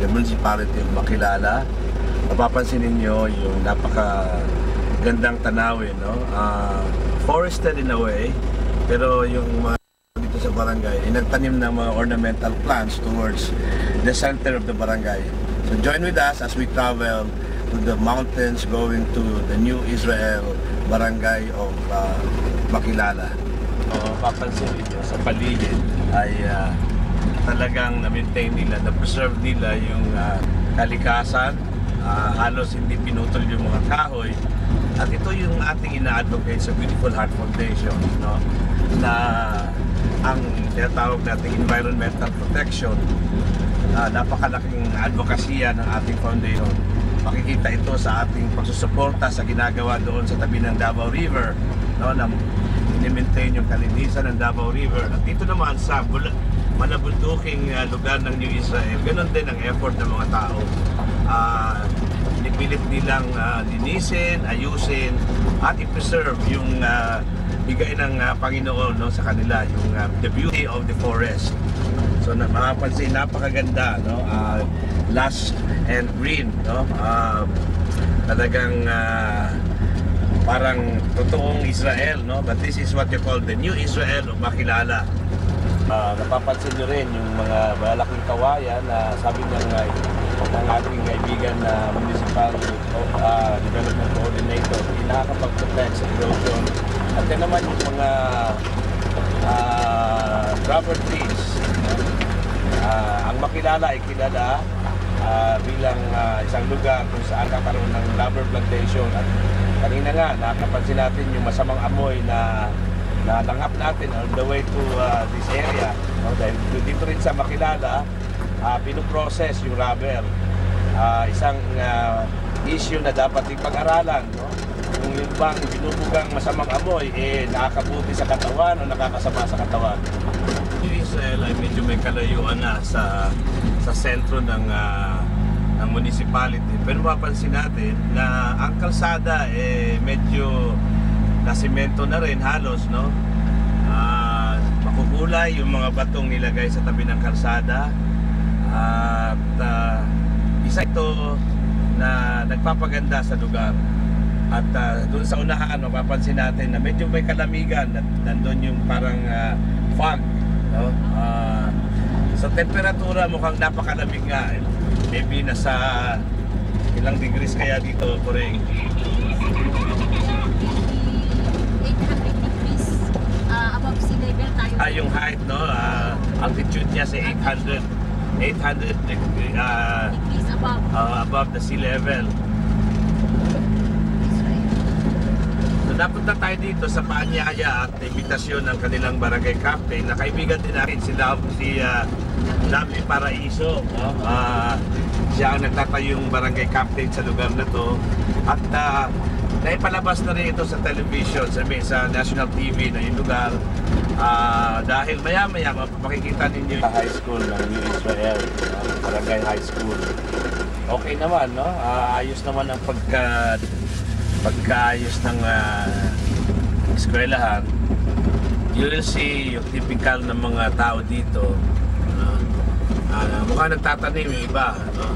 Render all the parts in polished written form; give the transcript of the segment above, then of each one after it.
the municipality of Makilala. Mapapansin ninyo yung napaka-gandang tanawin, no? Forested in a way, pero yung mga dito sa barangay, nagtanim ng mga ornamental plants towards the center of the barangay. So join with us as we travel to the mountains going to the New Israel barangay of Makilala. Papansin niyo sa paligid ay talagang na-maintain nila, na-preserve nila yung kalikasan. Halos hindi pinutol yung mga kahoy. At ito yung ating ina-advocate sa Beautiful Heart Foundation, no? Na ang tinatawag nating environmental protection, napakalaking advokasya ng ating foundation. Makikita ito sa ating pagsusuporta sa ginagawa doon sa tabi ng Davao River, no? Na i-maintain yung kalinisan ng Davao River. At dito naman sa malabunduking lugar ng New Israel, ganun din ang effort ng mga tao. Pinipilit nilang linisin, ayusin at i-preserve yung bigay ng Panginoon, no, sa kanila, yung the beauty of the forest. So mapapansin, napakaganda, no? Lush and green, no? Talagang parang totoong Israel, no? But this is what you call the New Israel of Makilala. Napapansin nyo rin yung mga malaking kawayan na sabi ng ating kaibigan na Municipal Development Coordinator, nakakapag-protect sa erosion. At yan naman yung mga rubber trees. Ang Makilala ay kilala bilang isang lugar kung saan kakaroon ng rubber plantation. At kanina nga, nakapansin natin yung masamang amoy na natanggap natin on the way to this area. No? Dahil dito rin sa Makilala, pinoprocess yung rubber. Isang issue na dapat ipag-aralan, no? Kung yung bang binubugang masamang amoy, nakakabuti sa katawan o nakakasama sa katawan. New Israel ay medyo may kalayuan na sa sentro ng municipality. Pero mapapansin natin na ang kalsada medyo nasimento na rin halos, no? Makukulay yung mga batong nilagay sa tabi ng kalsada. At isa ito na nagpapaganda sa lugar. At doon sa unahan, mapapansin natin na medyo may kalamigan at nandun yung parang fog, no? Sa temperatura mukhang napakalamig nga. Maybe nasa ilang degrees kaya dito, Poreng? 800 degrees above sea level tayo. Yung height, no? Altitude niya sa 800 degrees above the sea level. So napunta tayo dito sa paanyaya at imbitasyon ng kanilang barangay captain na kaibigan din natin si Labi Paraiso, no? Siya ang nagtatayong barangay captain sa lugar na to. At naipalabas na rin ito sa television, sa national TV na yung lugar. Dahil maya-maya makikita ninyo sa high school ng New Israel, barangay high school. Okay naman, no? Ayos naman ang pagkaayos ng eskwelahan. You will see yung typical ng mga tao dito. Mukhang nagtatanim yung iba, no?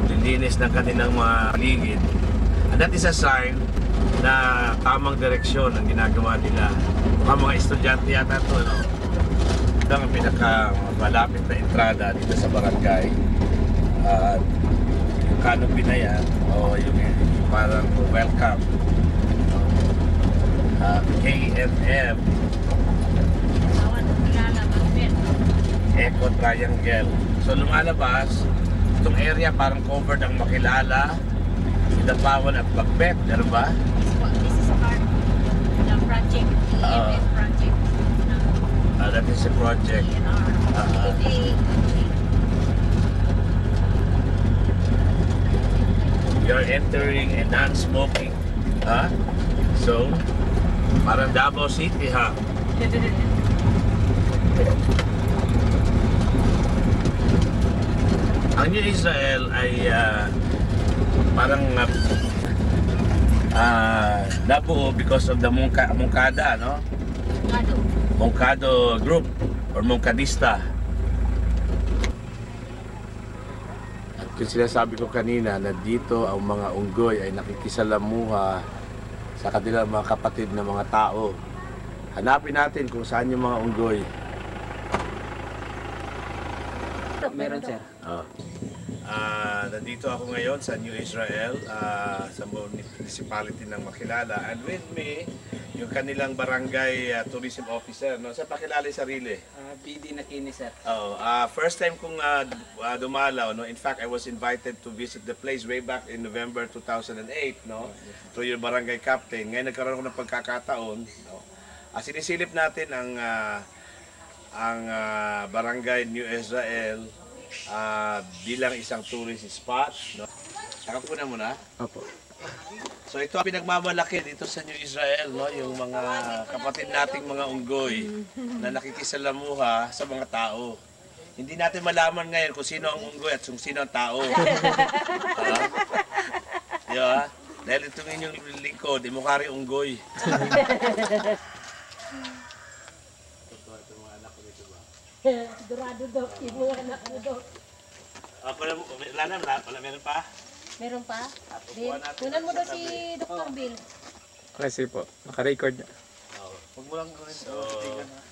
Nililinis ng kanilang mga paligid. And that is a sign na tamang direksyon ang ginagawa nila. Mukhang mga estudyante yata ito, no? Ito ang pinakamalapit na entrada dito sa barangay. Yung canopy na yan, o yung parang welcome. KNM Eco Triangle. So lumalabas, itong area parang covered ang Makilala, Sidapawan at Bagbet, meron ba? This is part of the project, the EMF project. That is a project. You're entering a non-smoking zone. Parang Davao City, ha? Ang New Israel ay parang nabuo because of the Moncada, no? Moncado group or Moncadista. Yung sinasabi ko kanina na dito ang mga unggoy ay nakikisalamuha sa kanilang mga kapatid na mga tao. Hanapin natin kung saan yung mga unggoy. Meron, sir. Nandito ako ngayon sa New Israel, sa municipality ng Makilala. And with me, yung kanilang barangay tourism officer. No? Sa pakilala yung sarili. BD Nakini, sir. First time kong dumalaw. No? In fact, I was invited to visit the place way back in November 2008. No? Through your barangay captain. Ngayon nagkaroon ako ng pagkakataon. No? Sinisilip natin ang barangay New Israel bilang isang tourist spot. No? Nakapunan mo na? Opo. So ito ang pinagmamalaki dito sa New Israel, no? Yung mga kapatid nating mga unggoy na nakikisalamuha sa mga tao. Hindi natin malaman ngayon kung sino ang unggoy at kung sino ang tao. Di ba? Dahil itong inyong lingkod, mukha rin unggoy. Dorado daw, yung mga anak mo daw. Wala, meron pa? Meron pa? Kukuha natin Kunan mo sa daw tabi. si Dr. Bill. Kasi po, naka-record na. Huwag mo lang gawin. So,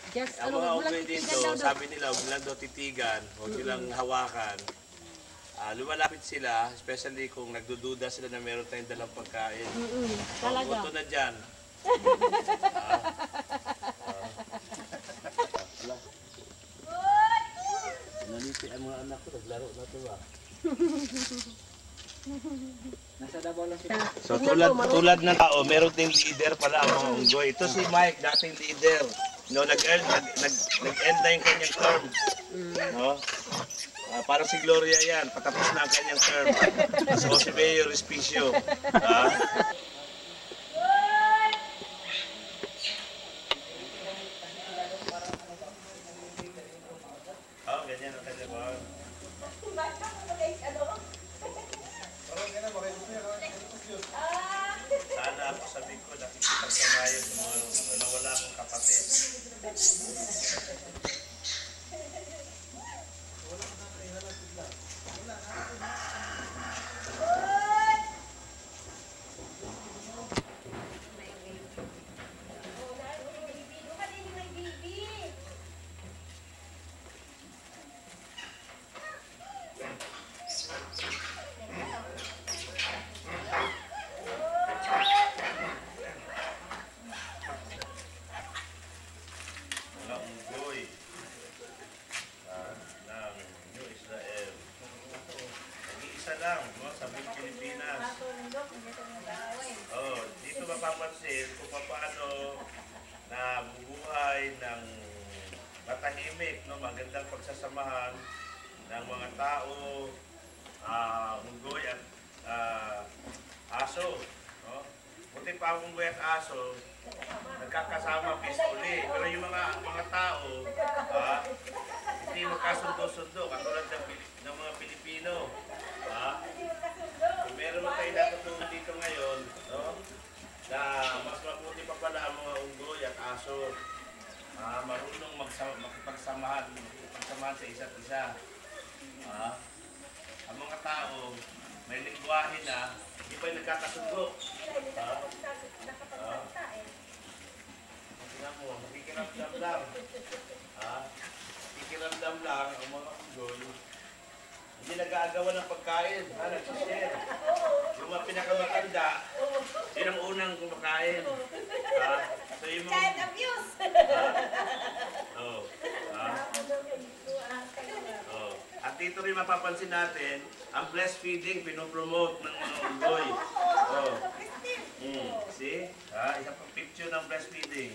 Just, ang mga wag mo lang unggoy dito, titigan daw daw. sabi nila, huwag lang daw titigan, huwag nilang hawakan. Lumalapit sila, especially kung nagdududa sila na meron tayong dalang pagkain. Talaga. Buto na dyan. Naliti ang mga anak ko, naglaro na ito ba? Nasa Davao lang sila. So tulad ng tao, meron ding leader pala ang mga unggoy. Ito si Mike, dating leader. No, nag-end na yung kanyang term. No? Parang si Gloria yan, patapos na ang kanyang term. So si Mayor Respicio. Ganyan ang kanyang ba? Sana ako sabihin ko, nakikipagkamayan sa mga wala akong kapatid. Mga unggoy ng New Israel. Nag-iisa lang, no, sa buong Pilipinas. Dito mapapansin kung paano nabubuhay ng matahimik, no, magandang pagsasamahan ng mga tao, unggoy at aso. No? Buti pa ang unggoy at aso, nagkakasama peacefully. Pero yung mga tao, hindi magkasundo-sundo, katulad ng mga Pilipino. Kung meron mo tayo natutunan dito ngayon, no? Na mas mabuti pa pala ang mga unggoy at aso. Marunong makipagsamahan sa isa't isa. Ang mga tao, may lingwahe na, hindi pa yung nagkakasundo. Tingnan mo, nakikiramdam lang. Nakikiramdam lang ang mga unggoy. Hindi nag-aagawa ng pagkain. Nagsishare. Yung mga pinakamatanda, yun ang unang kumakain. So yung mga... Child abuse! At dito rin mapapansin natin, ang breastfeeding pinopromote ng mga unggoy. See? Isa pang picture ng breastfeeding.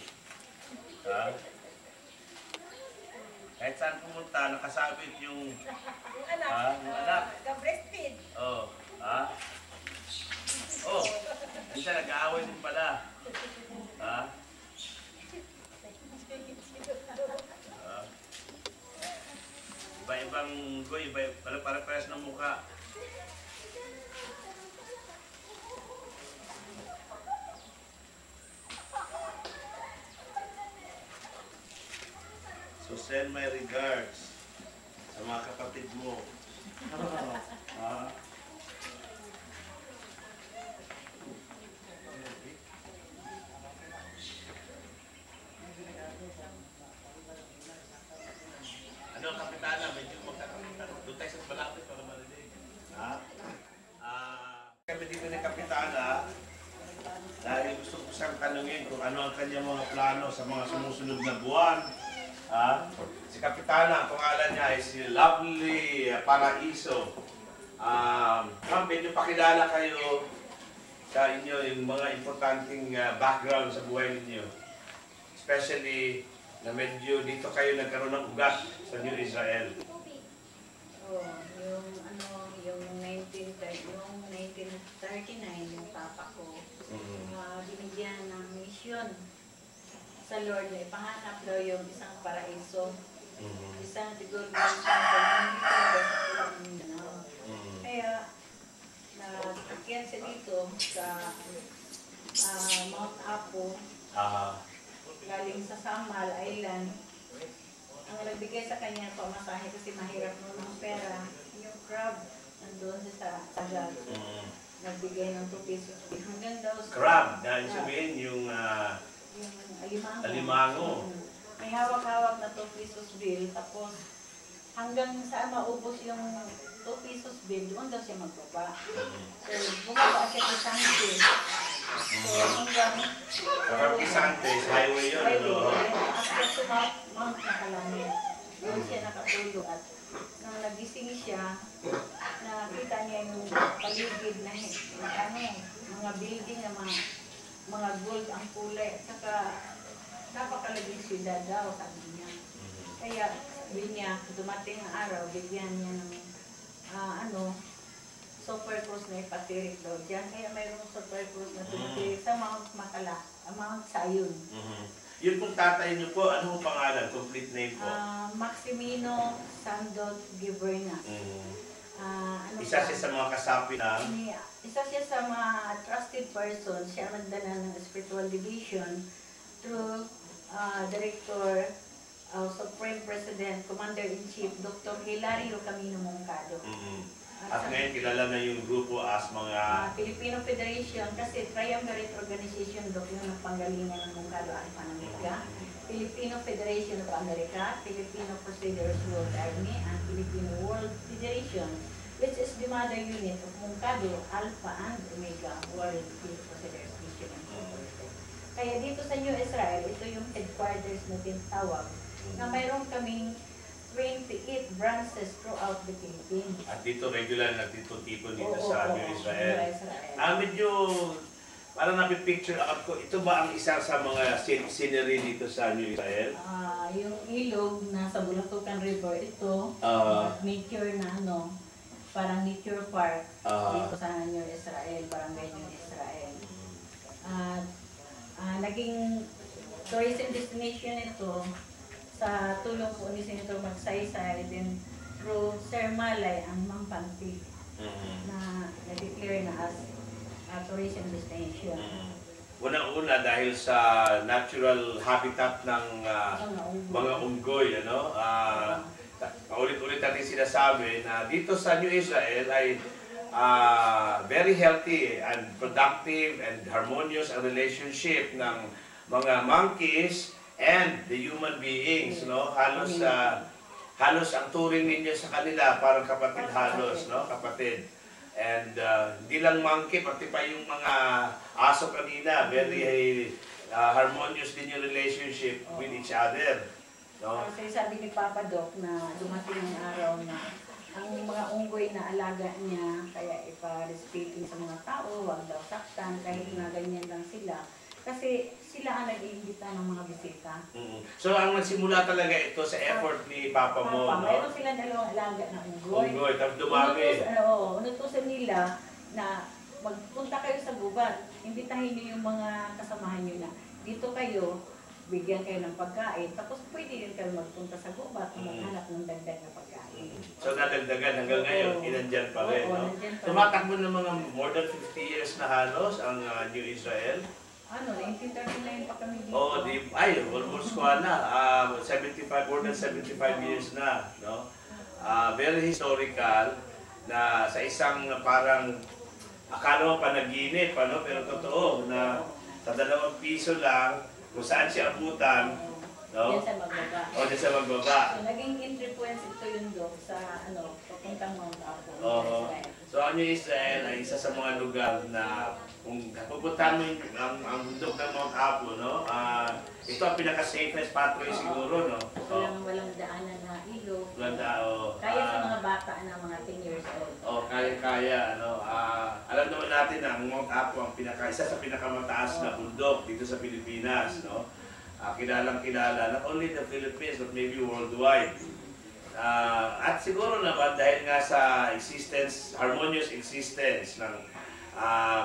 Kahit saan pumunta, nakasabit yung anak. Ka-breastfeed. Minsan nag-aaway din pala. Iba-ibang unggoy, para-pares ng mukha. So send my regards sa mga kapatid mo. Ah. Ano, Kapitana, medyo magkakapitan. Doon tayo sa malapit para marinig. Ha? Kami dito ni Kapitana, dahil gusto ko siyang tanungin kung ano ang kanyang mga plano sa mga sumusunod na buwan. Ha? Si Kapitana, ang pangalan niya ay si Lovely Paraiso. Ma'am, medyo pakilala kayo sa inyo yung mga importanteng background sa buhay ninyo. Especially na medyo dito kayo nagkaroon ng ugat sa New Israel. Oh, yung 1939, yung papa ko, binigyan ng misyon sa Lord na ipahanap daw yung isang paraiso. Isang siguro sa Mindanao. Kaya, nag-akyat siya dito sa Mount Apo, galing sa Samal Island. Ang nagbigay sa kanya pamasahe kasi mahirap noon ang pera. Yung crab, nandun siya sa agad. Nagbigay ng 2 pesos. Hanggang daw sa... Crab, dahil sabihin yung alimango. alimango. May hawak-hawak na 2 pesos bill. Tapos hanggang saan maubos yung 2 pesos bill, doon daw siya magbaba. So, bumaba siya sa Santos. So, hanggang... Kapag Isantes, highway yun. Ano? After to Mount Nakalangit, doon siya nakatulog. At nang nagising siya, nakita niya yung paligid na mga building na mga gold ang kulay. At saka napakalaging syudad daw, sabi niya. Kaya sabi niya, dumating ang araw, bigyan niya ng super cruise na ipatirik daw dyan. Kaya mayroong super cruise na tumitirik sa Mount Makala, Mount Sayun. Yun pong tatay niyo po, ano pong pangalan? Complete name po? Maximino Sandot Giverna. Isa siya sa mga kasapi ng... Isa siya sa mga trusted person. Siya nagdala ng spiritual division through Director Supreme President, Commander-in-Chief, Dr. Hilario Camino Moncado. At ngayon kilala na yung grupo as mga... Filipino Federation, kasi Triumvirate Organization, Dok, yung nagpanggalingan ng Moncado Alpha ng Amerika. Filipino Federation of America, Filipino Crusaders World Army, and Filipino World Federation, which is the mother unit of Moncado Alpha and Omega World Crusaders Mission Incorporated. Kaya dito sa New Israel, ito yung headquarters na tinatawag, na mayroon kaming 28 branches throughout the Philippines. At dito regular nagtitipon dito sa New Israel. Israel. Medyo parang napipicture ako, ito ba ang isa sa mga scenery dito sa New Israel? Yung ilog na sa Bulatukan River, ito, nature na parang nature park dito sa New Israel, barangay New Israel. Naging tourism destination ito sa tulong po ni Senator Magsaysay, din through Sir Malay ang Mampanti na na-declare na as tourism destination. Una-una dahil sa natural habitat ng mga unggoy, ano? Paulit-ulit natin sinasabi na dito sa New Israel ay very healthy and productive and harmonious ang relationship ng mga monkeys and the human beings, no? Halos ang turing ninyo sa kanila parang kapatid halos, no? Kapatid. And hindi lang monkey, pati pa yung mga aso kanina, very harmonious din yung relationship with each other, no? Kasi sabi ni Papa Doc na dumating ang araw na ang mga unggoy na alaga niya, kaya ipa-respeto sa mga tao, huwag daw saktan, kahit na ganyan lang sila. Kasi sila ang nag-iimbita ng mga bisita. So, ang nagsimula talaga ito sa effort ni Papa mo, no? Mayroon sila dalawang alaga na unggoy. Unggoy, tapos dumami. Unutusan nila na magpunta kayo sa gubat. Imbitahin niyo yung mga kasamahan niyo na dito kayo, bigyan kayo ng pagkain. Tapos pwede rin kayo magpunta sa gubat kung maghanap ng dagdag na pagkain. So, nadagdagan hanggang ngayon, inandyan pa rin, no? Tumatakbo ng mga more than 50 years na halos ang New Israel. 1939 pa kami dito. Almost na. 75, more than 75 years na, no? Very historical. na sa isang parang akala mo panaginip, ano? Pero totoo na sa 2 piso lang, kung saan siya abutan, no? Yan sa magbaba. O di sa magbaba. So, naging entry points ito yung Dok sa papuntang Mount Apo. Oo. Israel. So ang New Israel ay isa sa mga lugar na kung pupuntahan mo ang bundok ng Mount Apo, no? Ito ang pinaka-safest pathway siguro, no? Walang daanan na ilog. Ganda, o. Kaya sa mga bata na mga 10 years old. Kaya, ano. Alam naman natin na ang Mount Apo ang isa sa pinakamataas na bundok dito sa Pilipinas, no? Kilalang-kilala, not only the Philippines, but maybe worldwide. At siguro naman dahil nga sa harmonious existence ng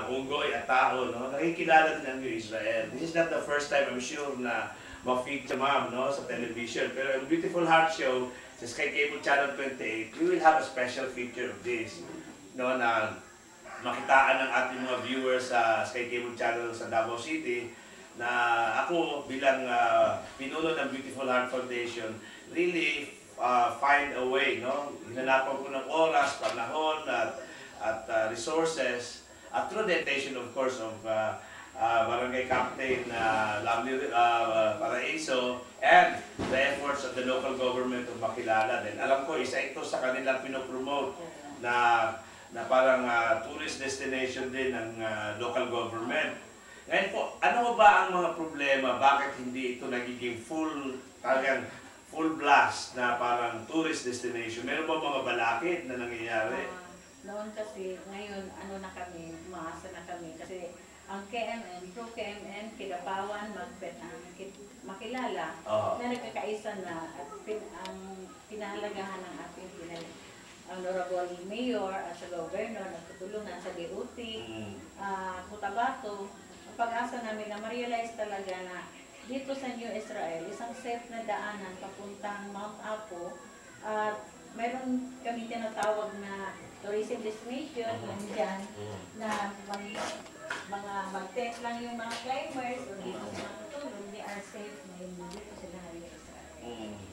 unggoy at tao, no, nakikilala din ang New Israel. This is not the first time, I'm sure, na ma-feature ma'am, no, sa television. Pero ang Beautiful Heart Show sa Sky Cable Channel 28, we will have a special feature of this, no, na makitaan ng ating mga viewers sa Sky Cable Channel sa Davao City, na ako bilang pinuno ng Beautiful Heart Foundation, really find a way, no? Hinanapan ko ng oras, panahon, at resources, at through the intention, of course, of Barangay Captain Lovely Paraiso, and the efforts of the local government of Makilala. Then alam ko, isa ito sa kanilang pinopromote na parang tourist destination din ng local government. Ngayon po, ano ba ang mga problema? Bakit hindi ito nagiging full blast na parang tourist destination? Meron ba mga balakid na nangyayari? Noon kasi, ngayon, umaasa na kami. Kasi ang KMN, Pro KMN, Kidapawan, Makilala, na nagkakaisa na at ang pinahalagahan ng ating Honorable Mayor at sa Governor, nagtutulungan sa DOT, Cotabato. Ang pag-asa namin na ma-realize talaga na dito sa New Israel, isang safe na daanan papuntang Mount Apo, at mayroon kami tinatawag na tourism destination dyan na mga mag-tent lang yung mga climbers o dito sa matutulog, they are safe na dito sila na New Israel.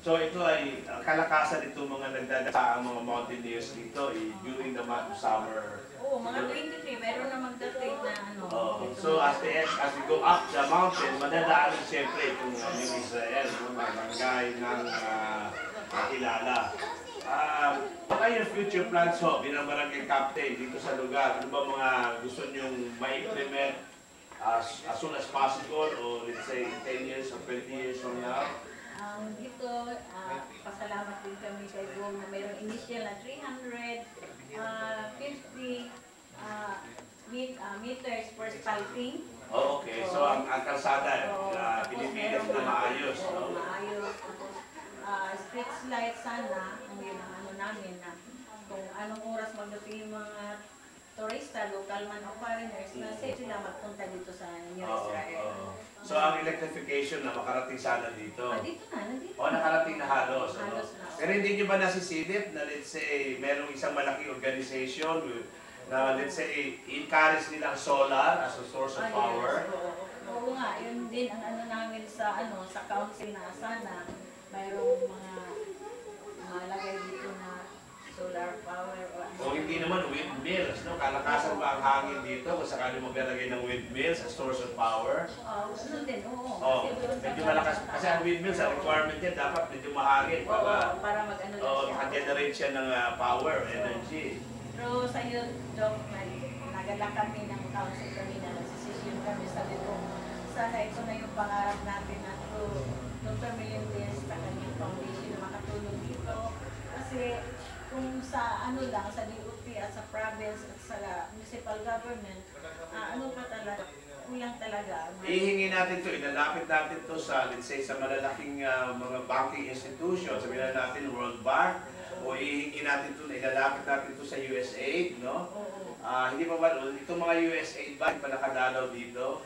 So ito ay kalakasan nito mga nagdadaan mga mountaineers dito during the month of summer. Oo, mga 23, meron na magdadate na So as we go up the mountain, madadaanan siyempre itong New Israel, mga barangay ng Makilala. Ano yung future plans ho bilang barangay captain dito sa lugar? Ano ba mga gusto nyong ma-implement as soon as possible, or let's say 10 years or 20 years from now? Dito, pasalamat din kami kay Gong na mayroong initial na 350 meters for spalting. Oh, okay. So ang kalsada, pinipilit na maayos, no? Maayos. Street light sana, ang yun ang namin na kung anong oras magdating yung mga turista, local man o foreigners, na safe sila magpunta dito sa New Israel. So ang electrification na makarating sana dito? Dito na, nandito. Nakarating na halos. Halos na. Pero hindi nyo ba nasisilip na let's say merong isang malaking organization na let's say encourage nila ang solar as a source of power? Yes. Oo nga, yun din ang namin sa council na sana mayroong mga malagay dito na solar power o hindi naman windmills, no? Kalakasan ba ang hangin dito kung sakali maglagay ng windmills as source of power? Ano din, oo. Medyo malakas. Kasi ang windmills, ang requirement niya dapat medyo mahangin para mag-ano lang siya. maka-generate siya ng power, energy. Pero sa iyo, Doc, nagala kami ng council kanina, nagsisisyon kami, sabi ko, sana ito na yung pangarap natin na Dr. Melendez sa kanyang foundation na makatulong dito. Kasi kung sa sa DOT at sa province at sa municipal government, kulang talaga. Ihingi natin to, ilalapit natin to sa, let's say, sa malalaking mga banking institutions, sabihin natin World Bank, o ihingi natin to, ilalapit natin to sa USAID, no? Hindi pa ba, itong mga USAID ba, hindi pa nakadalaw dito?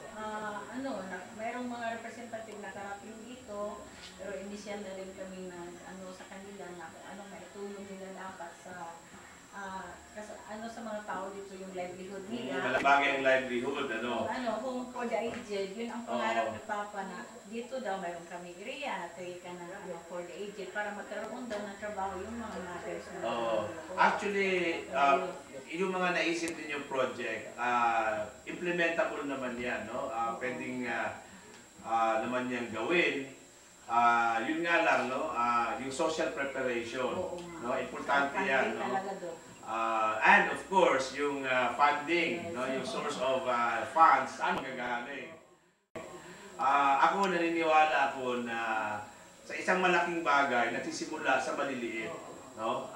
Mayroong mga representative na karating dito, pero initial na rin kami na sa kanila na kung anong maitulong nila dapat sa sa mga tao dito yung livelihood nila. Malabagay ang livelihood, Kung for the aged, yun ang pangarap ni Papa na dito daw mayroon kami area, tayo ka na for the aged para magkaroon daw ng trabaho yung mga mothers na. Actually, yung mga naisip ninyong project, implementable naman yan, no? Pwedeng naman yan gawin. Yun nga lang, no? Yung social preparation, Oo no? nga. Importante yan, no? Talaga, Dok. And of course, yung funding, no? Yung source of funds, saan magagaling? Ako naniniwala ako na sa isang malaking bagay, nagsisimula sa maliliit, no?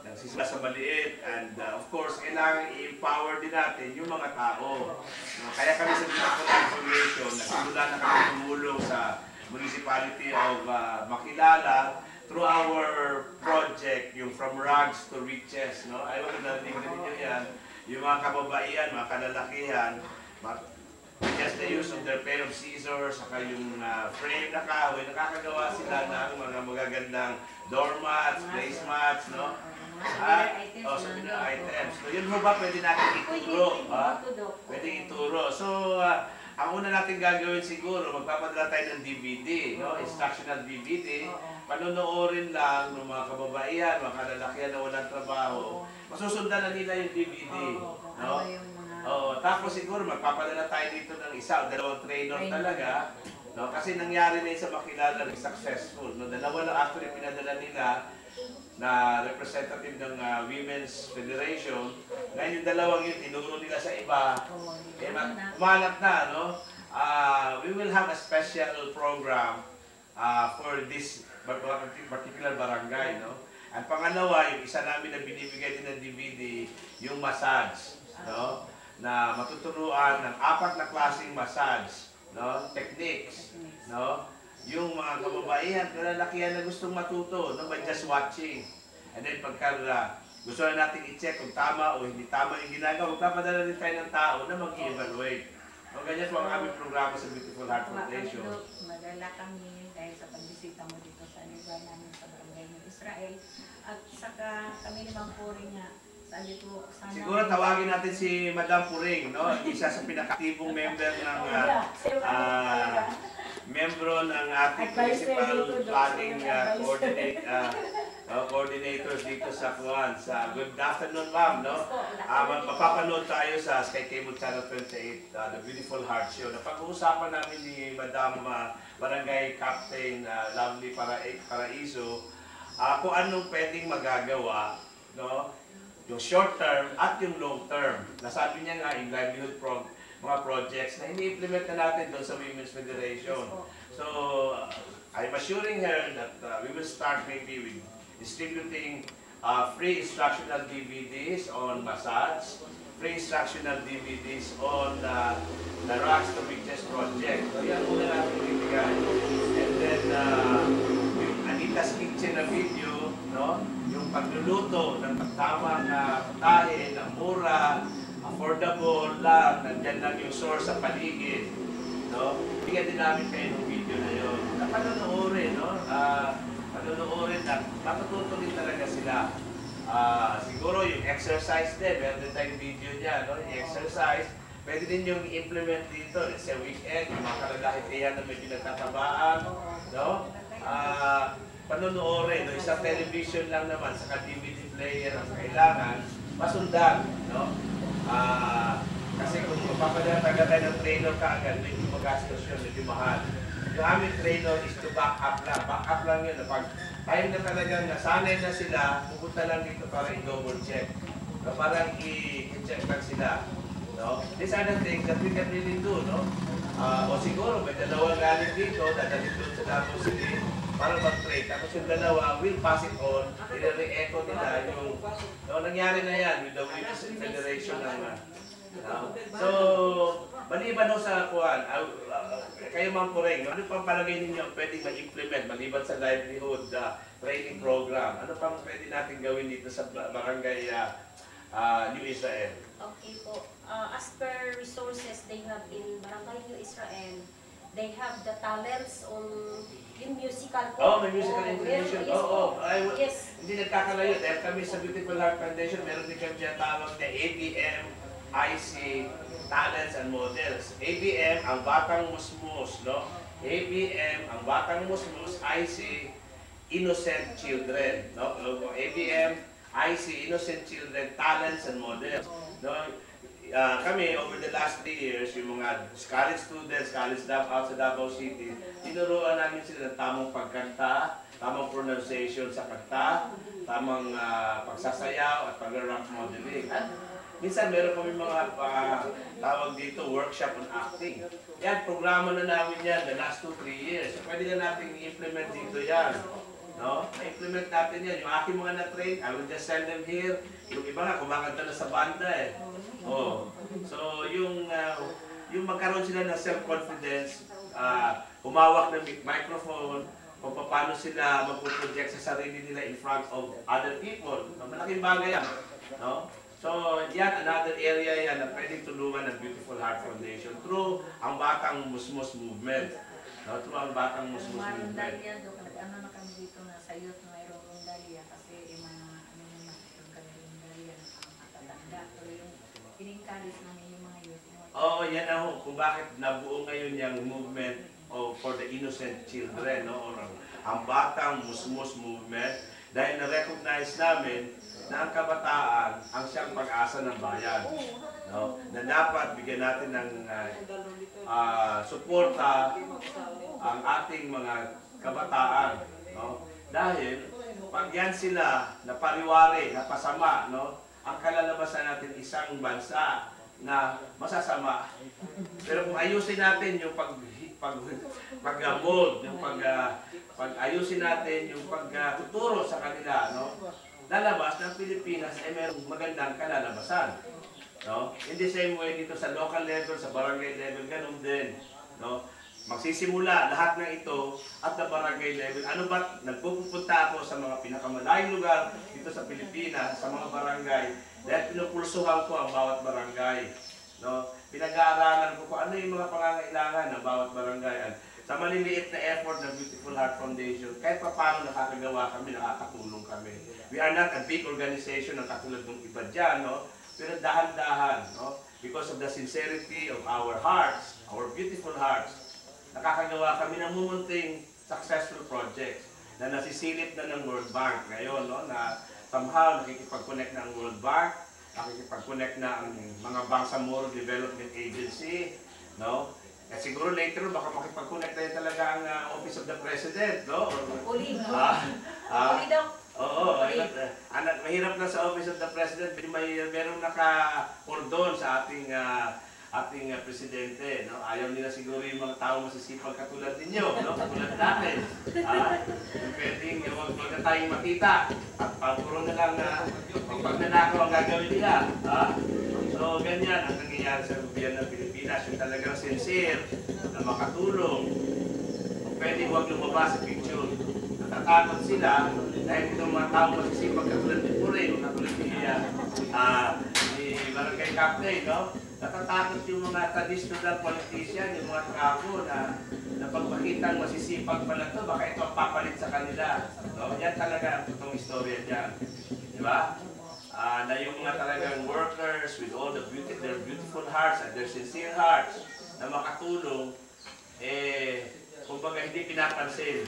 Nagsisimula sa maliit, and of course, kailangan i-empower din natin yung mga tao. No? Kaya kami sa Beautiful Heart Foundation, nagsimula na kami tumulong sa Municipality of Makilala through our project, yung From Rags to Riches. No? Ayaw ko narinig na ninyo yan. Yung mga kababaihan, mga kalalakihan, just the use of their pair of scissors, saka yung frame na kahoy, nakakagawa sila ng mga magagandang doormats, placemats, no? Souvenir items. So, yun mo ba pwede natin ituro? Pwede ituro. So, ang una natin gagawin siguro, magpapadala tayo ng DVD, no? Instructional DVD. Panonoodin lang ng mga kababaihan, mga kalalakihan na walang trabaho. Masusundan na nila yung DVD, no? Tapos siguro magpapadala tayo dito ng isa o dalawang trainer talaga, no? Kasi nangyari na yun sa Makilala, successful, no? Dalawa lang actually pinadala nila na representative ng Women's Federation. Ngayon yung dalawang yun, tinuro nila sa iba. Umanap na, no? We will have a special program for this particular barangay, no? At pangalawa, yung isa namin na binibigay din ng DVD, yung massage, no? Na matuturuan ng 4 na klaseng massage, no? Techniques, no? Yung mga kababaihan, kalalakihan na gustong matuto, no, by just watching. And then pagka gusto na natin i-check kung tama o hindi tama yung ginagawa, magpapadala din tayo ng tao na mag-evaluate. So, ganyan po ang aming programa sa Beautiful Heart Foundation. Madala kami dahil sa pagbisita mo dito sa lugar namin sa barangay ng Israel. At saka kami naman po rin nga sa dito sana. Siguro tawagin natin si Madam Puring, no? Isa sa pinaka-aktibong member ng membro ng ating principal planning coordinators dito sa Kuan. Good afternoon, ma'am, no? Mapapanood tayo sa Sky Cable Channel 28, The Beautiful Heart Show. Napag-uusapan namin ni Madam Barangay Captain Lovely Paraiso kung anong pwedeng magagawa, no? Yung short term at yung long term. Nasabi niya nga yung livelihood mga projects na ini-implement na natin doon sa Women's Federation. So, I'm assuring her that we will start maybe with distributing free instructional DVDs on massage, free instructional DVDs on the Rags to Riches project. So, yan muna natin ibigay. And then, yung Anita's Kitchen na video, no? Yung pagluluto ng tamang pagkain, na mura, affordable lang, nandyan lang yung source sa paligid, no? Bigyan din namin kayo ng video na yun. Napanonoorin, no? Panonoorin na matututo din talaga sila. Siguro yung exercise din, meron din tayong video niya, no? Yung exercise, pwede din yung i-implement dito. Sa weekend, yung mga kalalakihan na medyo nagtatabaan, no? Panonoorin, no? Isang television lang naman, saka DVD player ang kailangan, masundan, no? Kasi kung papadala tayo ng trainer kaagad, medyo magastos yun, medyo mahal. Yung aming trainer is to back up lang. Back up lang yun. Pag tayo na talagang nasanay na sila, pupunta lang dito para i-double check. So, parang i-check lang sila. No? These are the things that we can really do. No? O siguro, may dalawang galing dito, dadalhin doon sa Davao City para mag-trade. Tapos yung dalawa, we'll pass it on. I-re-echo nila yung... No, nangyari na yan with the Women's Federation ng... So, maliban ho sa kuwan, kayo Ma'am Puring, ano pang palagay ninyo pwedeng ma-implement maliban sa livelihood training program? Ano pang pwede natin gawin dito sa barangay New Israel? Okay po. As per resources they have in Barangay New Israel, they have the talents on yung musical po. May musical information. Yes. Hindi nagkakalayo. Dahil kami sa Beautiful Heart Foundation, meron din kami tawag na ABM IC Talents and Models. ABM, ang Batang Musmus, no? ABM, ang Batang Musmus, IC Innocent Children, no? ABM, IC, Innocent Children, Talents and Models. No? Kami, over the last 3 years, yung mga college students, college out sa Davao City, tinuruan namin sila ng tamang pagkanta, tamang pronunciation sa kanta, tamang pagsasayaw at pag-rap modeling. At minsan meron kami mga tawag dito, workshop on acting. Yan, programa na namin yan the last 2-3 years. So, pwede na natin i-implement dito yan. No? Na-implement natin yan. Yung aking mga na-train, I will just send them here. Yung iba nga, kumakanta na sa banda eh. Oh. So, yung magkaroon sila ng self-confidence, humawak ng microphone, kung paano sila magpo-project sa sarili nila in front of other people. Malaking bagay yan. No? So, yan, another area yan na pwedeng tulungan ng Beautiful Heart Foundation through ang Batang Musmos Movement. No? Through ang Batang Musmos Movement. Ano na kami dito na sa youth na mayroong rondalya kasi yung mga ano yung rondalya na matatanda. So yung in-encourage namin yung mga youth. Oo, yan ako kung bakit nabuo ngayon yung movement for the innocent children, no? Or ang Batang Musmos Movement, dahil na-recognize namin na ang kabataan ang siyang pag-asa ng bayan. No? Na dapat bigyan natin ng suporta ang ating mga kabataan. No? Dahil pag yan sila napariwari, napasama, no? Ang kalalabasan natin isang bansa na masasama. Pero kung ayusin natin yung pag-mold, yung pag-ayusin natin yung pagtuturo sa kanila, no? Lalabas ng Pilipinas ay mayroong magandang kalalabasan. No? In the same way dito sa local level, sa barangay level, ganun din. No? Magsisimula lahat ng ito at the barangay level. Ano ba, nagpupunta ako sa mga pinakamalayong lugar dito sa Pilipinas, sa mga barangay, dahil pinupulsuhan ko ang bawat barangay. No? Pinag-aaralan ko kung ano yung mga pangangailangan ng bawat barangay. At sa maliliit na effort ng Beautiful Heart Foundation, kahit pa paano nakakagawa kami, nakakatulong kami. We are not a big organization na katulad ng iba dyan, no? Pero dahan-dahan, no? Because of the sincerity of our hearts, our beautiful hearts, nakakagawa kami ng mumunting successful projects na nasisilip na ng World Bank ngayon, no? Na somehow nakikipag-connect na ang World Bank, nakikipag-connect na ang mga Bangsamoro Development Agency, no? At siguro later, baka makipag-connect na yun talaga ang Office of the President, no? Uli, no? Uli daw. Oo, mahirap na sa Office of the President, merong naka-cordon sa ating presidente, no? Ayaw nila siguro yung mga tao masisipag katulad ninyo, no? Katulad natin. Pwedeng huwag na tayong makita at puro na lang pagnanakaw ang gagawin nila. So, ganyan ang nangyayari sa gobyerno ng Pilipinas. Yung talagang sincere na makatulong. Kung pwede huwag lumabas sa picture. Natatakot sila dahil itong mga tao masisipag katulad ni Pure o katulad ni Barangay Captain, no? Natatakot yung mga traditional politician, yung mga trako na pagpakitang masisipag pala ito, baka ito ang papalit sa kanila. No? Yan talaga ang itong istorya dyan. Di ba? Na yung mga talagang workers with all their beautiful hearts and their sincere hearts na makatulong, kumbaga hindi pinapansin.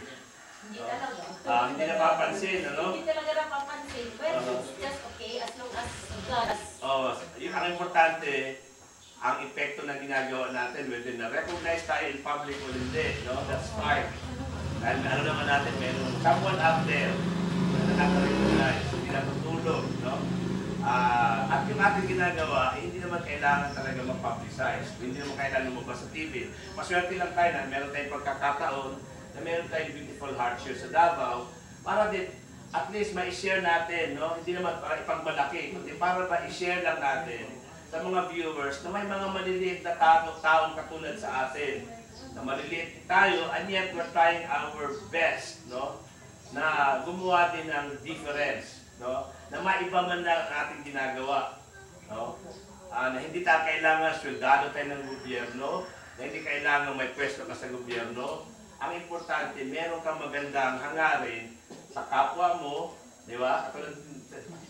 Hindi talaga. Hindi napapansin, ano? Hindi talaga napapansin. Well, it's just okay as long as God. Yung ang importante, ang epekto na ginagawa natin, whether na-recognize tayo in public o hindi, no? That's fine. Dahil ano naman natin, meron someone out there na nakaka-recognize, hindi natutulog, no? At yung ating ginagawa, hindi naman kailangan talaga mag-publicize. Hindi naman kailangan lumabas sa TV. Maswerte lang tayo na meron tayong pagkakataon na meron tayong Beautiful Heart Show sa Davao para din at least ma-share natin, no? Hindi naman para ipagmalaki, kundi para ma-share lang natin sa mga viewers na may mga maliliit na taong katulad sa atin. Na maliliit tayo, and yet we're trying our best, no? Na gumawa din ng difference, no? Na maiba man lang ang ating ginagawa, no? Na hindi tayo kailangan sweldo tayo ng gobyerno, na hindi kailangan may pwesto ka sa gobyerno. Ang importante, meron kang magandang hangarin sa kapwa mo, di ba? Katulad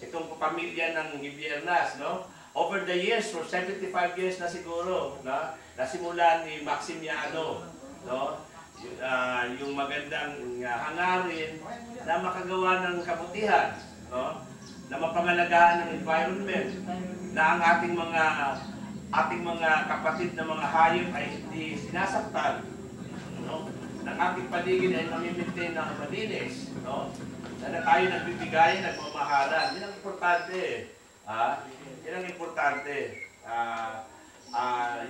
itong pamilya ng Gibiernas, no? Over the years, for 75 years na siguro, no? Nasimula ni Maximiano, no? Yung magandang hangarin na makagawa ng kabutihan, no? na mapangalagaan ng environment, na ang ating mga kapatid na mga hayop ay hindi sinasaktan, no? Ng ating paligid ay nami-maintain na malinis, no? Na tayo nagbibigayan, nagmamahalan. Yan ang importante. Yan ang importante.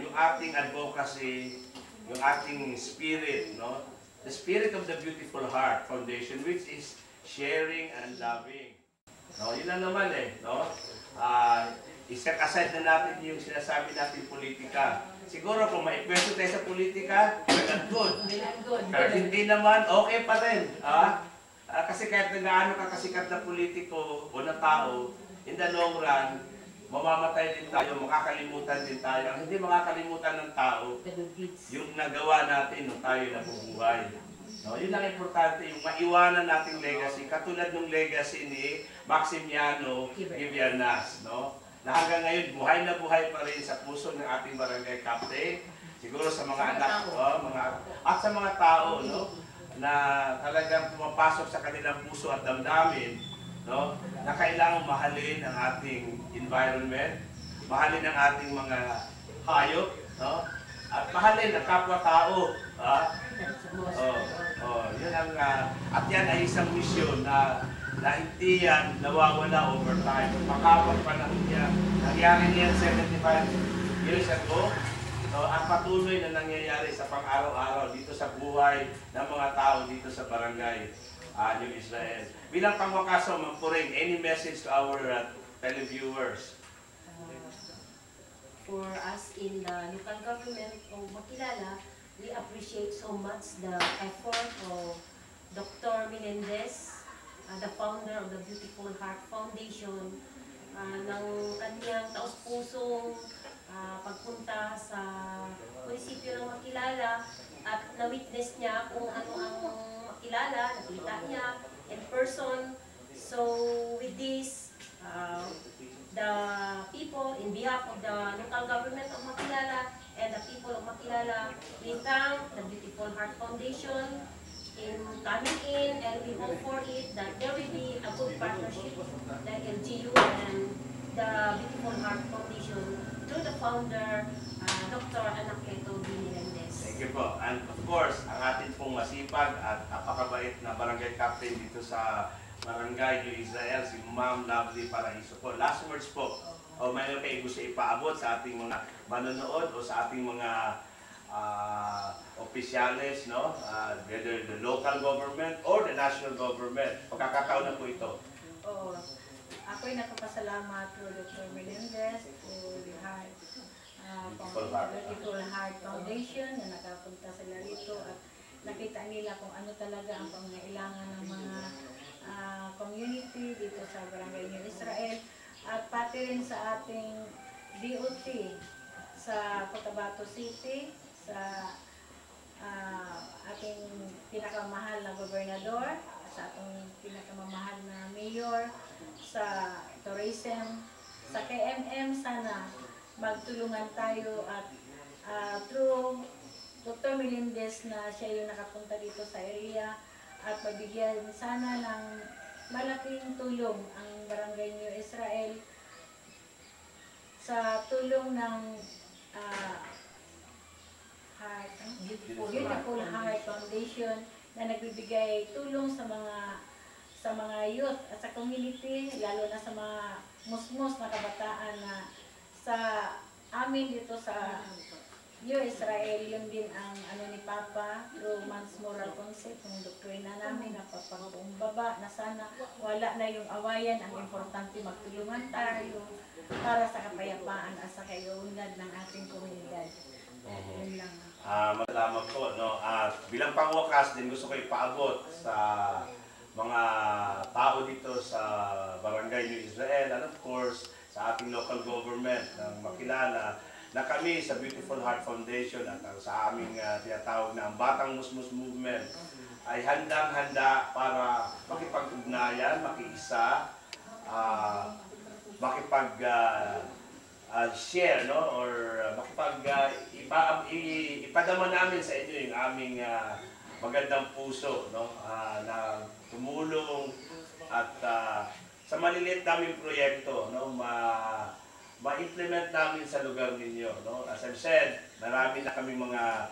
Yung ating advocacy, yung ating spirit, no? The spirit of the Beautiful Heart Foundation, which is sharing and loving. No, yun lang naman no? Iset aside na natin yung sinasabi natin politika. Siguro kung maipwesto tayo sa politika, good. Pero hindi naman, okay pa rin. Kasi kahit na gaano ka kasikat na politiko o na tao, in the long run, mamamatay din tayo, makakalimutan din tayo. Ang hindi makakalimutan ng tao, yung nagawa natin nung tayo nabubuhay. No, yun ang importante, yung maiwanan nating legacy, katulad ng legacy ni Maximiano Givianas, no? Na hanggang ngayon, buhay na buhay pa rin sa puso ng ating barangay captain, siguro sa mga anak, at sa mga tao, no? Na talagang pumapasok sa kanilang puso at damdamin, no? Na kailangang mahalin ang ating environment, mahalin ang ating mga hayop, no? At mahalin ang kapwa-tao. Yun ang, at yan ay isang misyon na hindi yan nawawala over time. Makabang panahon niya. Nangyari niyan 75 years ago. At patuloy na nangyayari sa pang-araw-araw dito sa buhay ng mga tao dito sa barangay New Israel. Bilang pangwakaso, Ma'am Puring, any message to our televiewers? For us in the local government of Makilala, we appreciate so much the effort of Dr. Menendez, the founder of the Beautiful Heart Foundation, ng kanyang taos-pusong pagpunta sa munisipyo ng Makilala at na-witness niya kung ano ang Makilala, nakita niya in person. So with this, the people, in behalf of the local government of Makilala and the people of Makilala, we thank the Beautiful Heart Foundation in coming in, and we hope for it that there will be a good partnership, the LGU and the Beautiful Heart Foundation through the founder, Dr. Anacleto D. Menendez. Thank you po. And of course, ang atin pong masipag at napakabait na barangay captain dito sa Barangay New Israel, si Ma'am Lovely Paraiso po. Last words po, o mayroon kayo gusto ipaabot sa ating mga manonood o sa ating mga opisyales, no? Whether the local government or the national government. Pagkakataon na po ito. Ako'y nakapasalamat to Dr. Menendez, to the Beautiful Heart Foundation na nakapunta sila rito at nakita nila kung ano talaga ang pangailangan ng mga community dito sa Barangay New Israel at pati rin sa ating DOT sa Cotabato City, sa ating pinakamahal na gobernador, sa ating pinakamamahal na mayor, sa tourism, sa KMM, sana magtulungan tayo at through Dr. Menendez na siya yung nakapunta dito sa area at mabigyan sana ng malaking tulong ang Barangay New Israel sa tulong ng Beautiful Heart Foundation na nagbibigay tulong sa mga youth at sa community, lalo na sa mga musmos na kabataan na sa amin dito sa New Israel, yun din ang ano ni Papa, through man's moral concept, yung doktrina namin na papakumbaba na sana wala na yung awayan, ang importante magtulungan tayo para sa kapayapaan at sa kayunad ng ating komunidad. Yun lang. Salamat po. No? Bilang pangwakas din gusto ko ipaabot sa mga tao dito sa Barangay New Israel and of course sa ating local government ng Makilala na kami sa Beautiful Heart Foundation at sa aming tinatawag na ang Batang Musmus Movement ay handang-handa para makipag-ugnayan, makiisa, makipag-share, no? Or ipadama namin sa inyo yung aming magandang puso, no? Na tumulong at sa maliliit naming proyekto, no, ma-implement namin sa lugar ninyo. No? As I've said, marami na kami mga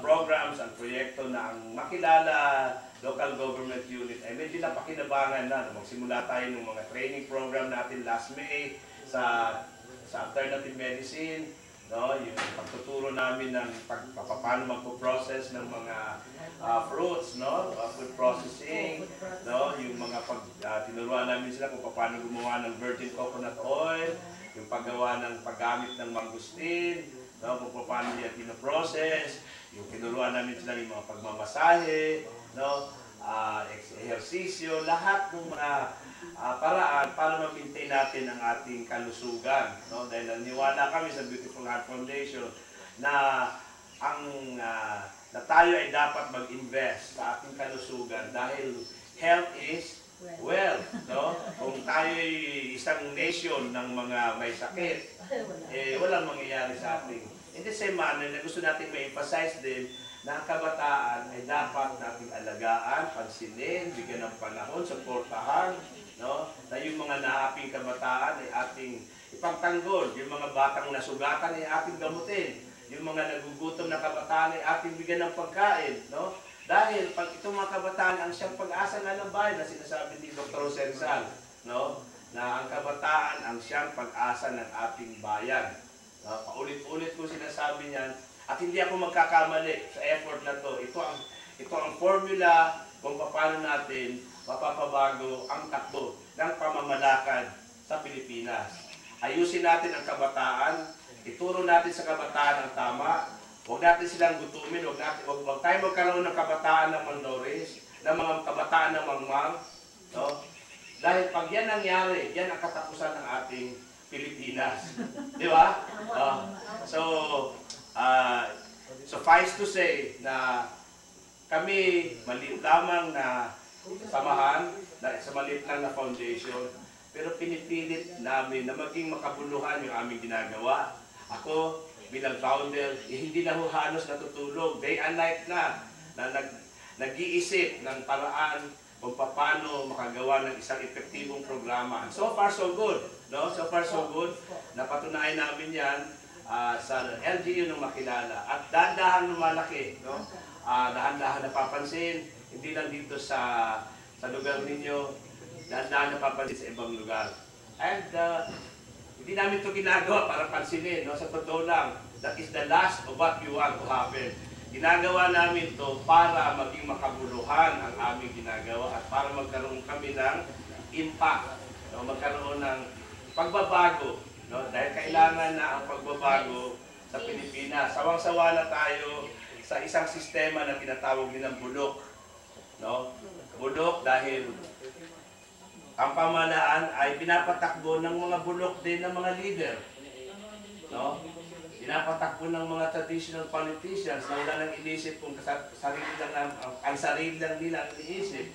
programs at proyekto na ang makilala local government unit ay medyo napakinabangan na. Magsimula tayo ng mga training program natin last May sa alternative medicine, no, yung pagtuturo namin ng paano magpo-process ng mga fruits, no, food processing, no, yung mga tinuruan namin sila kung paano gumawa ng virgin coconut oil, yung paggawa ng paggamit ng mangustin, no, kung paano niya pinoprocess, yung tinuruan namin sila yung mga pagmamasahe, no, ehersisyo, lahat ng mga paraan para ma-maintain natin ang ating kalusugan, no? Dahil naniwala kami sa Beautiful Heart Foundation na na tayo ay dapat mag-invest sa ating kalusugan dahil health is wealth, no? Kung tayo ay isang nation ng mga may sakit, walang mangyayari sa ating. In the same manner, na gusto natin ma-emphasize din na ang kabataan ay dapat nating alagaan, pansinin, bigyan ng panahon, suportahan, no? Na yung mga naaping kabataan ay ating ipagtanggol, yung mga batang nasugatan ay ating gamutin, yung mga nagugutom na kabataan ay ating bigyan ng pagkain, no? Dahil pag itong mga kabataan ang siyang pag-asa nga ng bayan na sinasabi ni Dr. Jose Rizal, no? Na ang kabataan ang siyang pag-asa ng ating bayan. Paulit-ulit ko sinasabi niyan at hindi ako magkakamali sa effort na to. Ito ang formula kung paano natin mapapabago ang takbo ng pamamalakad sa Pilipinas. Ayusin natin ang kabataan, ituro natin sa kabataan ang tama, huwag natin silang gutumin, huwag tayo magkaroon ng kabataan ng mandores, ng mga kabataan ng mangmang, no? Dahil pag yan nangyari, yan ang katapusan ng ating Pilipinas. Di ba? Suffice to say na kami maliit lamang na samahan, sa maliit lang na foundation, pero pinipilit namin na maging makabuluhan yung aming ginagawa. Ako, bilang founder, hindi na halos natutulog. Day and night na nag-iisip ng paraan kung paano makagawa ng isang epektibong programa. And so far, so good. No? So far, so good. Napatunayan namin yan sa LGU ng Makilala. At dahan-dahan lumalaki. No? Dahan-dahan napapansin. Hindi lang dito sa lugar ninyo. Dahan-dahan napapansin sa ibang lugar. And hindi namin ito ginagawa para pansinin. No? Sa totoo lang, that is the last of what you want to happen. Ginagawa namin ito para maging makabuluhan ang aming ginagawa at para magkaroon kami ng impact, no? Magkaroon ng pagbabago, no? Dahil kailangan na ang pagbabago sa Pilipinas. Sawang-sawa na tayo sa isang sistema na tinatawag nilang bulok, no? Bulok dahil ang pamahalaan ay pinapatakbo ng mga bulok din ng mga leader, no? Pinapatakbo ng mga traditional politicians na wala nang inisip kung ang sarili lang nila ang iniisip.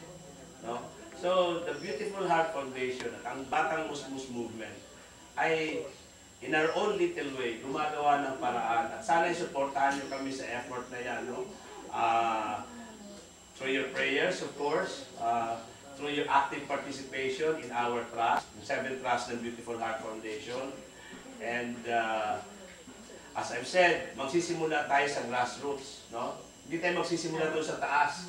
No? So, the Beautiful Heart Foundation at ang Batang Musmus Movement ay in our own little way gumagawa ng paraan. At sana suportahan nyo kami sa effort na yan. No? Through your prayers, of course, through your active participation in our trust, the 7 Trust ng Beautiful Heart Foundation. And as I've said, magsisimula tayo sa grassroots, no? Hindi tayo magsisimula doon sa taas,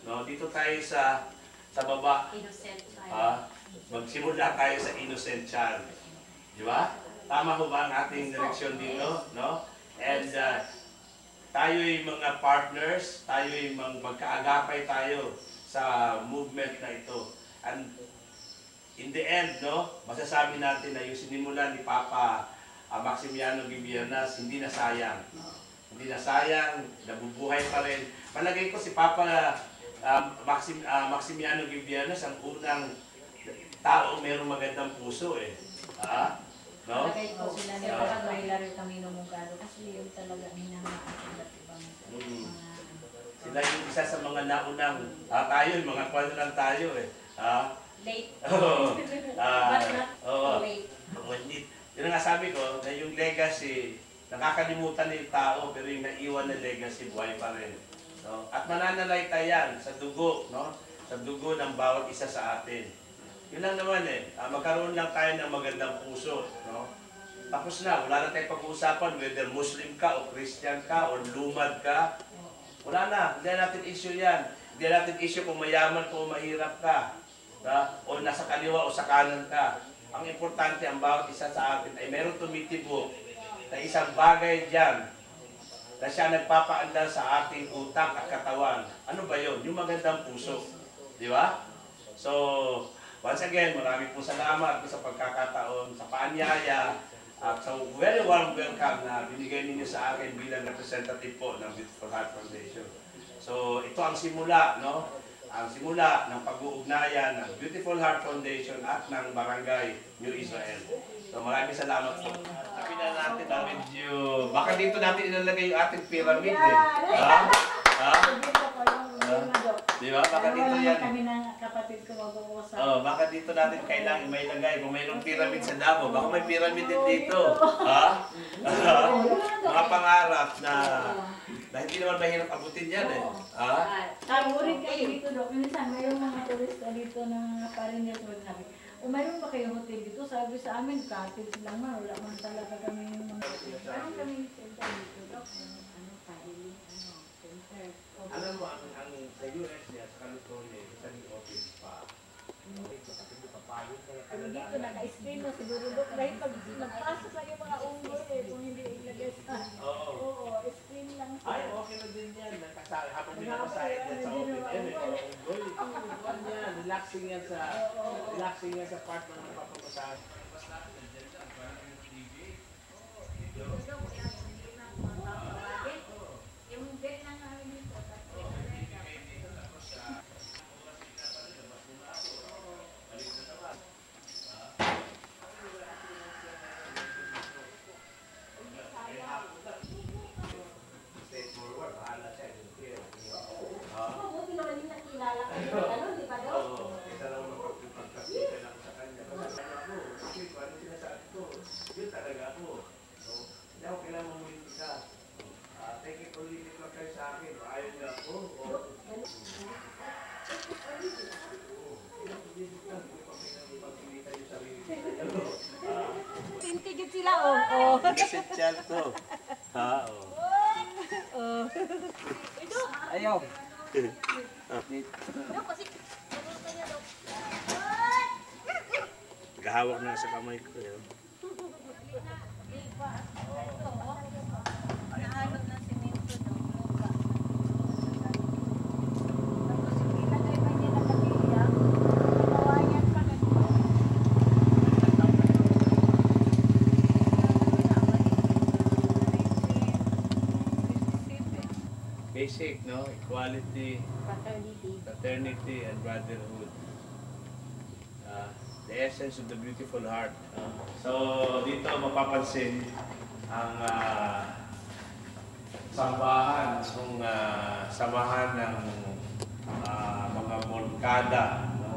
no? Dito tayo sa baba. Innocent child. Magsimula tayo sa innocent child. Di ba? Tama ko ba ang ating direksyon dito, no? And tayo'y mga partners, tayo'y magkaagapay tayo sa movement na ito. And in the end, no, masasabi natin na yung sinimulan ni Papa Maximiano Guibianas, hindi na sayang. Hindi na sayang, nabubuhay pa rin. Palagay ko si Papa Maximiano Guibianas ang unang tao mayroong magandang puso eh. No? Palagay ko sila nila pag Larry Camino Mungkado kasi yun talaga minamahal at ibang Sila yung isa sa mga naunang, tayo, mga kwano lang tayo eh. Late. But not late. Yun nga sabi ko, na yung legacy, nakakalimutan ng tao, pero yung naiwan na legacy, buhay pa rin. No? At mananalaytay yan sa dugo, no? Sa dugo ng bawat isa sa atin. Yun lang naman eh. Magkaroon lang tayo ng magandang puso. No? Tapos na, wala na tayong pag-uusapan whether Muslim ka o Christian ka o lumad ka. Wala na, hindi natin issue yan. Hindi natin issue kung mayaman o mahirap ka. O nasa kaliwa o sa kanan ka. Ang importante, ang bawat isa sa atin ay meron tumitibok na isang bagay dyan na siya nagpapaandar sa ating utak at katawan. Ano ba yun? Yung magandang puso. Di ba? So, once again, maraming po salamat sa pagkakataon, sa paanyaya, at sa very warm welcome na binigay ninyo sa akin bilang representative po ng Beautiful Heart Foundation. So, ito ang simula, no? Ang simula ng pag-uugnayan ng Beautiful Heart Foundation at ng Barangay New Israel. So, maraming salamat po. Sabi na natin na medyo, baka dito natin ilalagay yung ating pyramid eh. Di ba? Baka dito yan. Kami ng kapatid ko mag-uusap. Baka dito natin kailangan may lagay. Kung mayroong pyramid sa Davao, baka may pyramid din dito. Mga pangarap na hindi naman mahirap abutin yan eh. Tagurin kayo dito, Dok. Minsan mayroong mga turista dito na parang niya sabi, mayroon ba kayong hotel dito? Sabi sa amin, cottage lang man. Wala man talaga kami yung mga hotel. Parang kami center dito, Dok. Center. Alam mo, sa US niya, sa California, isa yung office pa. Pero dito, naka-screen na siguro, Dok. Dahil pag nagpasok lang yung mga unggoy eh, kung hindi ilagay sa... Oo, screen lang siya. Ay, okay na din yan. Habang minamasahe yan sa open air. Relaxing yan sa part ng napapamasahe. Yung bed na namin dito, tintigit sila, oh. Essential to. Ayaw. Gahawak na sa kamay ko yun. Nahalo na simento ng lupa. Tapos ilagay pa niya na kapilya. Kawayan pa ganito. Basic, no? Equality, fraternity, and brotherhood. The essence of the beautiful heart. So, dito mapapansin ang sambahan, ng samahan ng mga Moncada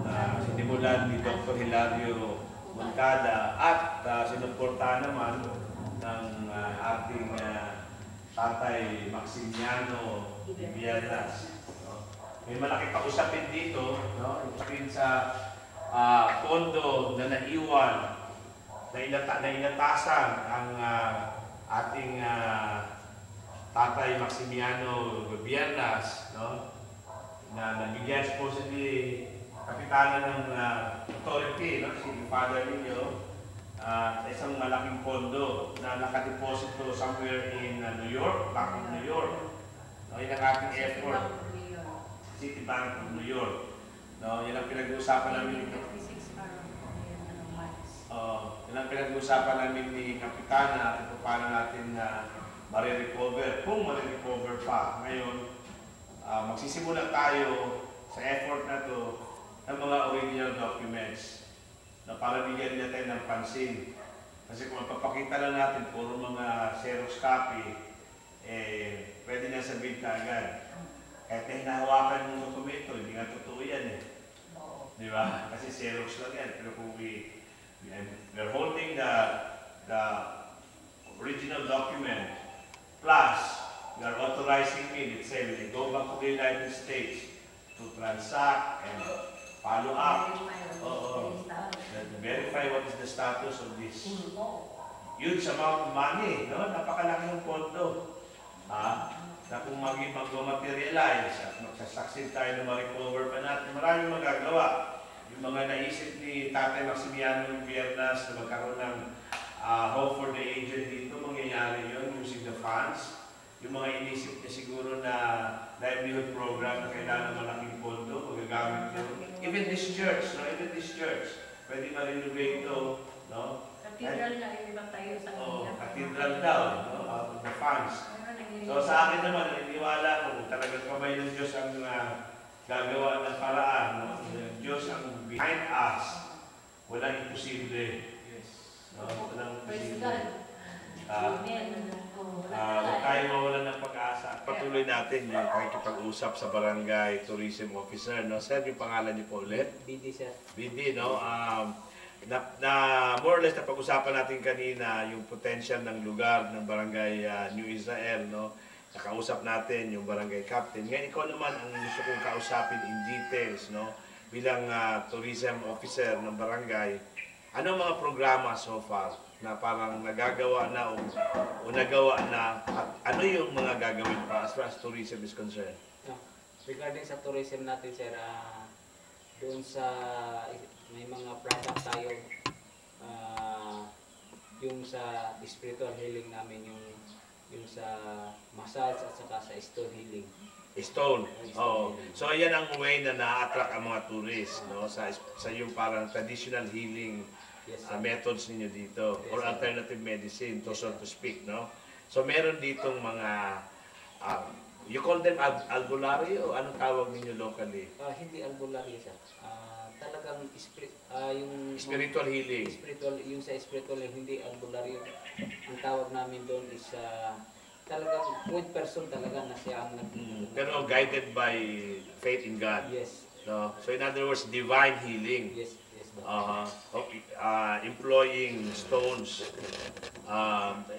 na sinimulan ni Dr. Hilario Moncada at sinuportahan naman ng ating Tatay Maximiano Villanas. May malaki kausapin dito, no? Usapin sa pondo na naiwan, na inatasan ang ating Tatay Maximiano Villanas, no? Na nabigyan supposedly kapitana ng authority, no? Si father ninyo, sa isang malaking pondo na nakadeposito somewhere in New York, Bank of New York. No, yun ang ating effort. City Bank of New York. No, yun ang pinag-uusapan namin. Yun ang pinag-uusapan namin ni Kapitana kung paano natin marirecover. Kung marirecover pa. Ngayon, magsisimula tayo sa effort na to ng mga original documents na para bigyan natin ng pansin. Kasi kung magpapakita lang natin puro mga Xerox copy, pwede na sabihin ka agad. Kahit hinahawakan yung dokumento, hindi nga totoo yan eh. Di ba? Kasi Xerox lang yan. Pero kung we're holding the original document, plus we are authorizing me, let's say, when I go back to the United States to transact and follow up. status of this huge amount of money, no? Napakalaki ng pondo. Na kung mag-materialize at magsasucceed tayo na ma-recover pa natin, maraming magagawa. Yung mga naisip ni Tatay Maximiano ng Viernas na magkaroon ng hope for the aged dito, mangyayari yun using the funds. Yung mga inisip niya siguro na livelihood program na kailangan malaking pondo, magagamit yun. Even this church, no? Even this church, pwede ma-renovate ito, no? Cathedral na iba tayo sa kanila. Cathedral daw, no? Out of the funds. So sa akin naman, naniniwala ko, talagang kamay ng Diyos ang gagawa ng paraan, no? Diyos ang behind us. Walang imposible. No? Walang imposible. Huwag tayo mawalan ng pag-asa. Patuloy natin yung pakikipag-usap sa barangay tourism officer, no? Sir, yung pangalan niyo po ulit? BD, sir. BD, no? More or less na pag-usapan natin kanina yung potential ng lugar ng barangay New Israel, no? Nakausap natin yung barangay captain. Ngayon, ikaw naman ang gusto kong kausapin in details, no? Bilang tourism officer ng barangay, ano mga programa so far na parang nagagawa na o nagawa na at ano yung mga gagawin pa as far as tourism is concerned? Regarding sa tourism natin, sir, doon sa may mga product tayo, yung sa spiritual healing namin, yung sa massage at saka sa stone healing. Stone. Oh. So ayan ang way na na-attract ang mga tourists, no? Sa yung parang traditional healing methods ninyo dito, or alternative medicine, to so to speak, no? So meron ditong mga you call them albularyo o anong tawag ninyo locally? Hindi albularyo, sir. Talagang yung Spiritual healing. Yung sa spiritual, hindi albularyo. Ang tawag namin doon is talagang with person talaga na siya ang Pero guided by faith in God. Yes. No? So in other words, divine healing. Yes, yes. Employing stones.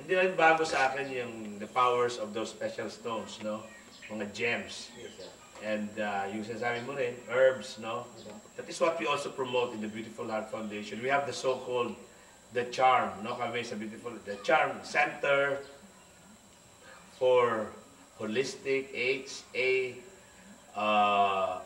Hindi rin bago sa akin yung the powers of those special stones, no? Mga gems. Yes, sir. And yung sinasabi mo rin, herbs, no? That is what we also promote in the Beautiful Heart Foundation. We have the so-called the charm, no? Kami sa Beautiful, the charm center for holistic, H, A,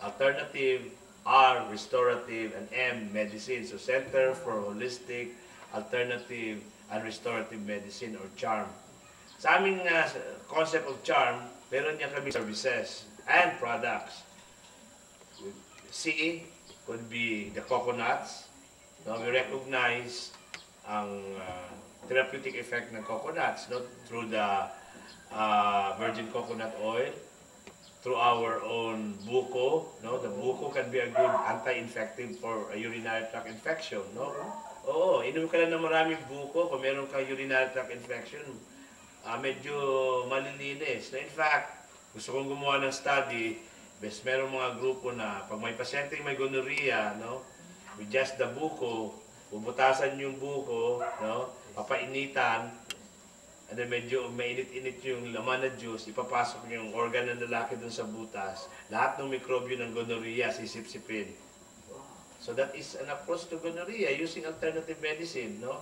alternative, R, restorative, and M, medicine. So Center for Holistic, Alternative, and Restorative Medicine or CHARM. Sa aming concept of CHARM, meron niya kami services and products. CE could be the coconuts. No, we recognize ang therapeutic effect ng coconuts, no, through the virgin coconut oil, through our own buko, no? The buko can be a good anti-infective for a urinary tract infection, no? Oo, inom ka lang ng maraming buko kung meron kang urinary tract infection, medyo malilinis. Na in fact, gusto kong gumawa ng study, meron mga grupo na pag may pasyente may gonorrhea, no? With just the buko, bubutasan yung buko, no? Papainitan, and then medyo mainit-init yung laman na juice, ipapasok yung organ ng lalaki dun sa butas. Lahat ng mikrobyo ng gonorrhea, sisip-sipin. So that is an approach to gonorrhea using alternative medicine, no?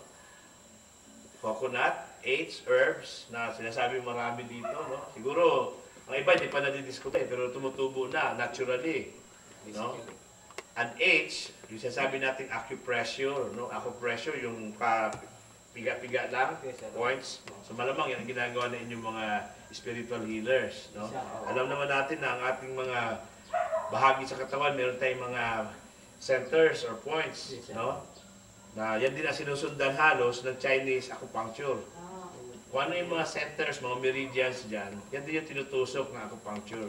Coconut, H, herbs, na sinasabi marami dito, no? Siguro, ang iba hindi pa nadidiscover, pero tumutubo na, naturally, no? And H, yung sinasabi natin acupressure, no? Acupressure, yung piga-piga lang, points. So malamang yan ang ginagawa na inyong mga spiritual healers, no? Alam naman natin na ang ating mga bahagi sa katawan, meron tayong mga centers or points, no? Na yan din ang sinusundan halos ng Chinese acupuncture. Kung ano yung mga centers, mga meridians dyan, yan din yung tinutusok ng acupuncture.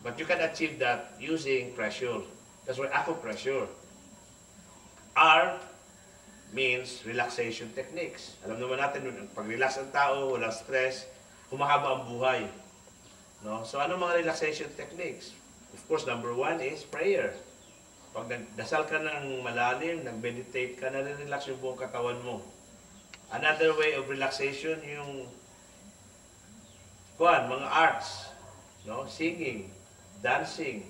But you can achieve that using pressure. That's why acupressure. R means relaxation techniques. Alam naman natin, pag relax ang tao, walang stress, humahaba ang buhay. No? So, ano mga relaxation techniques? Of course, number one is prayer. Pag nagdasal ka ng malalim, nag-meditate ka, nare-relax yung buong katawan mo. Another way of relaxation, yung mga arts. No? Singing, dancing,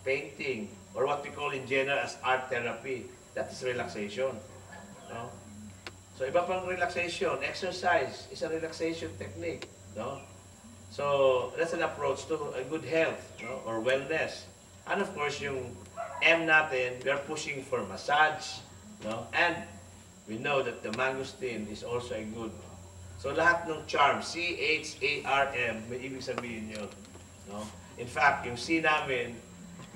painting, or what we call in general as art therapy. That is relaxation. No? So iba pang relaxation, exercise is a relaxation technique, no? So that's an approach to a good health, no? Or wellness. And of course, yung M natin, we are pushing for massage, no? And we know that the mangosteen is also a good. So lahat ng charm, C-H-A-R-M, may ibig sabihin yun, no? In fact, yung C namin,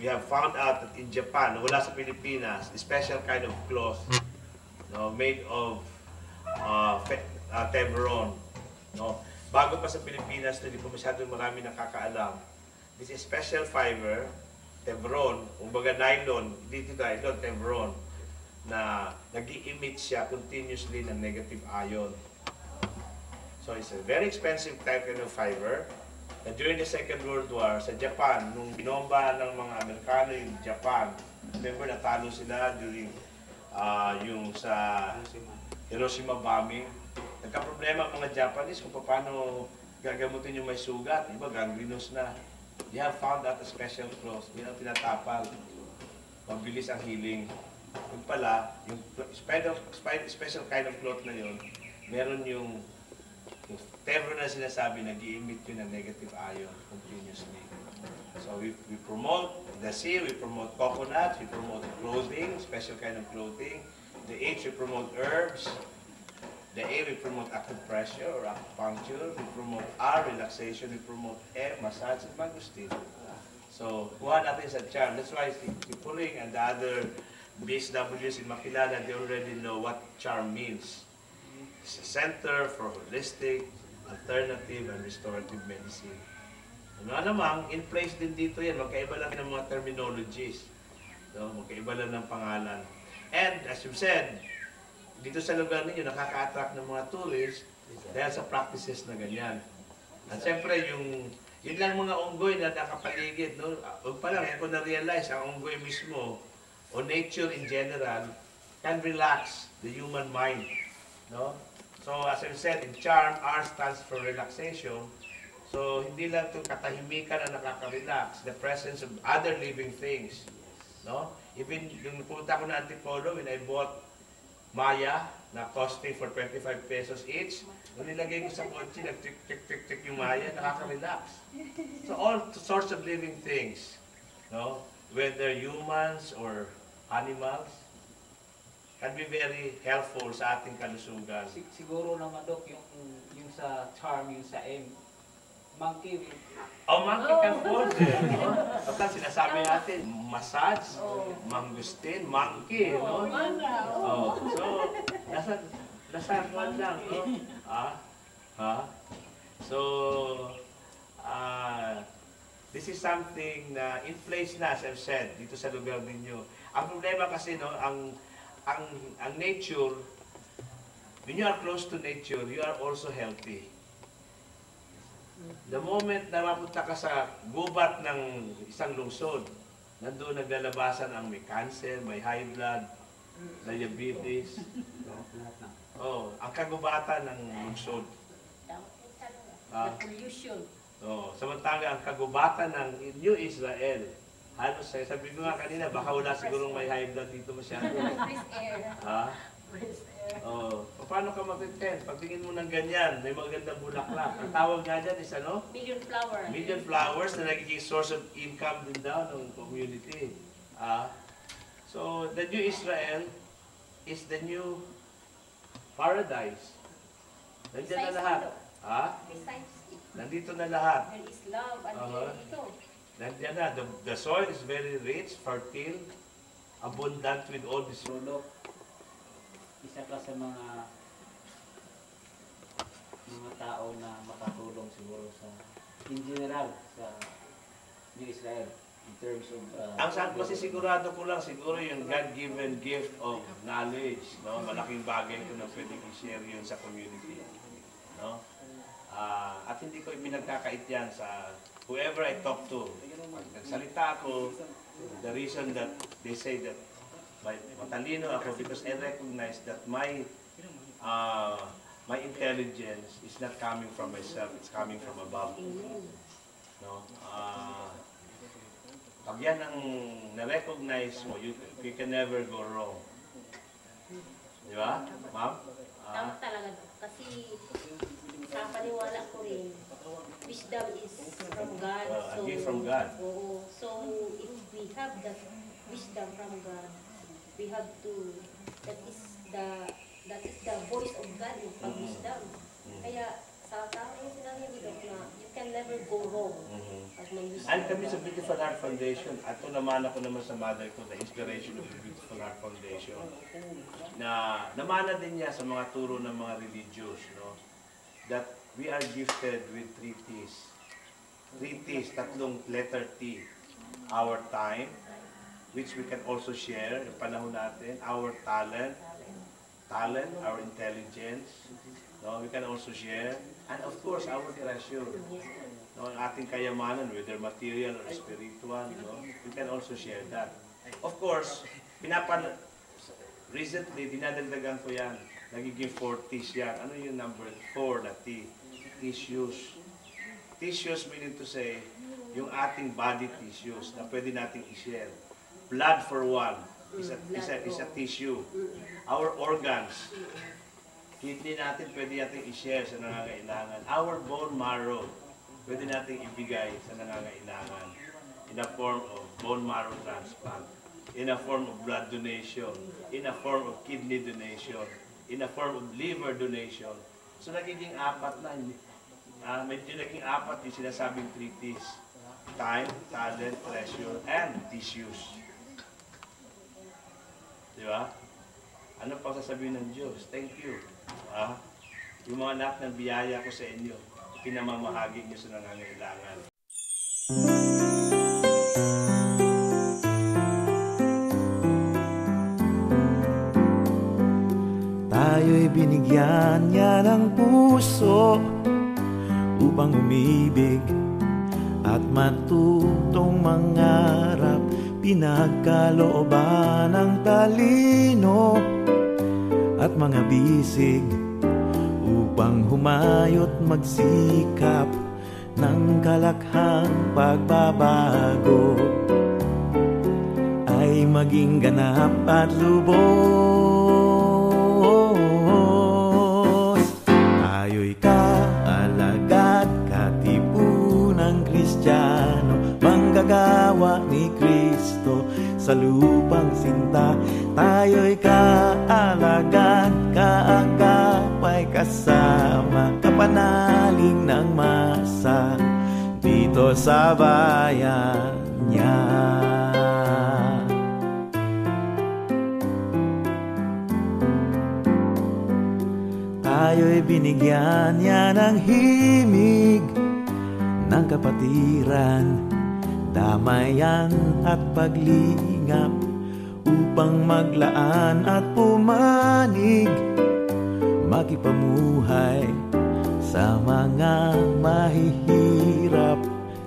we have found out that in Japan, wala sa Pilipinas, a special kind of cloth, no, made of Tevron, no? Bago pa sa Pilipinas, hindi pa masyadong marami nakakaalam. This is special fiber, Tevron, kumbaga nylon, dito nylon, Tevron, na nag-i-emit siya continuously ng negative ion. So it's a very expensive type of fiber. And during the Second World War, sa Japan, nung binomba ng mga Amerikano yung Japan, remember natalo sila during yung sa Hiroshima bombing. Nagka-problema ang mga Japanese kung paano gagamutin yung may sugat. Iba, gangrenous na. They have found out a special cloth. Yun ang tinatapal. Mabilis ang healing. Yung pala, yung special kind of cloth na yun, meron yung Tevron na sinasabi, nag-i-emit yun ng negative ion continuously. So we promote the C, we promote coconut, we promote clothing, special kind of clothing. The H, we promote herbs. The A, we promote acupressure or acupuncture. We promote R, relaxation. We promote M, massage and mangosteen. So, kuha natin sa charm. That's why si Puring and the other BSWs in Makilala, they already know what charm means. It's a center for holistic, alternative, and restorative medicine. Ano namang, in place din dito yan. Magkaiba lang ng mga terminologies. So, magkaiba lang ng pangalan. And, as you've said, dito sa lugar ninyo, nakaka-attract ng mga tourists dahil sa practices na ganyan. At siyempre, yun lang mga unggoy na nakapaligid, no? Huwag pa lang, yan ko na-realize, ang unggoy mismo, o nature in general, can relax the human mind, no? So, as I said, in charm, R stands for relaxation. So, hindi lang itong katahimikan na nakaka-relax, the presence of other living things, no? Even, yung napunta ko na Antipolo, when I bought Maya, na costing for 25 pesos each. Nung nilagay ko sa kotse, nag-tick-tick-tick-tick yung Maya, nakaka-relax. So all sorts of living things, no? Whether humans or animals, can be very helpful sa ating kalusugan. Siguro naman, Dok, yung sa charm, yung sa M, monkey will... Oh, monkey can hold it, no? Basta sinasabi natin, massage, mangosteen, monkey, no? Oh, so, nasa kwan lang, no? So, this is something na in place na, as I've said, dito sa lugar ninyo. Ang problema kasi, no, ang nature, when you are close to nature, you are also healthy. The moment na mapunta ka sa gubat ng isang lungsod, nandoon naglalabasan ang may cancer, may high blood, diabetes. Oh, ang kagubatan ng lungsod. The pollution. Oh, samantala ang kagubatan ng New Israel. Halos sabi ko nga kanina, baka wala sigurong may high blood dito masyado. Fresh air. Ha? Fresh air. Oh, paano ka mag-attend? Pagtingin mo ng ganyan, may magandang bulaklak. Ang tawag nga dyan is ano? Million flower. Million flowers na nagiging source of income din daw ng community. So, the New Israel is the new paradise. Nandiyan na lahat. Besides it, Nandito na lahat. there is love and healing ito. Nandiyan na. The soil is very rich, fertile, abundant with all this. Dok, isa ka sa mga tao na makatulong siguro sa, in general, sa New Israel, in terms of... Ang saan kasi sigurado ko lang, siguro yung God-given gift of knowledge, no? Malaking bagay ko na pwedeng i-share yun sa community, no? At hindi ko pinagkakait yan sa whoever I talk to. Pag nagsalita ako, the reason that they say that matalino ako because I recognize that my intelligence is not coming from myself, it's coming from above. No? Pag yan ang na-recognize mo, you can never go wrong. Di ba, ma'am? wisdom is from God. A gift from God. Oo. So, if we have that wisdom from God, we have to, that is the voice of God, yung pag-wisdom. Kaya, sa tao yung sinabi ni Doc na you can never go wrong pag may wisdom. And kami sa Beautiful Heart Foundation, ato naman ako naman sa mother ko, the inspiration of the Beautiful Heart Foundation, na namana din niya sa mga turo ng mga religious, no? That we are gifted with 3 T's. 3 T's, tatlong letter T. Our time, which we can also share, yung panahon natin, our talent, our intelligence, no? We can also share, and of course, our treasure. No, ang ating kayamanan, whether material or spiritual, no? We can also share that. Of course, recently, dinadagdagan ko yan. Nagiging 4 T's yan. Ano yung number 4 na T? Tissues. Tissues meaning to say, yung ating body tissues na pwede nating i-share. Blood for one is a tissue. Our organs, kidney natin pwede natin i-share sa nangangailangan. Our bone marrow, pwede natin ibigay sa nangangailangan in a form of bone marrow transplant, in a form of blood donation, in a form of kidney donation, in a form of liver donation. So nagiging 4 na. Medyo naging 4 yung sinasabing 3 T's. Time, talent, treasure, and tissues. Di ba? Ano pa sasabihin ng Diyos? Thank you. Yung mga lahat ng biyaya ko sa inyo, pinamamahagi niyo sa nangangailangan. Tayo'y binigyan niya ng puso upang umibig at matutong mangarap. Pinagkalooban ng talino at mga bisig upang humayo't magsikap ng kalakhang pagbabago ay maging ganap at lubos. Tayo'y kaalagad, katipunang Kristiyano, manggagawa ni Kristo sa lupang sinta. Tayo'y kaalagad, kaagapay kasama, kapanalig ng masa dito sa bayan niya. Tayo'y binigyan niya ng himig ng kapatiran, damayan at paglingap upang maglaan at pumanig, makipamuhay sa mga mahihirap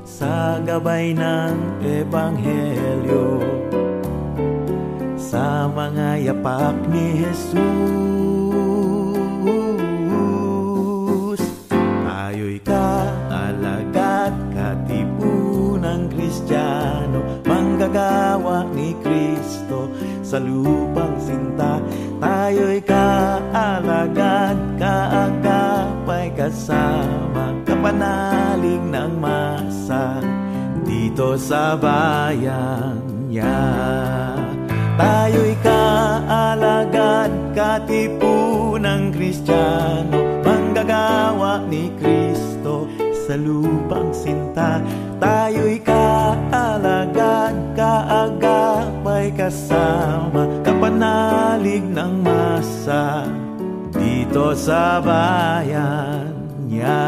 sa gabay ng Ebanghelyo, sa mga yapak ni Jesus. Tayo'y kaalagad, katipunang Kristiyano, manggagawa ni Kristo sa lupang sinta. Tayo'y kaalagad, kaagapay kasama, kapanalig ng masa dito sa bayan niya. Tayo'y kaalagad, katipunang Kristiyano, manggagawa ni Kristo sa lupang sinta. Tayo'y kaalagad, kaagapay kasama, kapanalig ng masa dito sa bayan niya.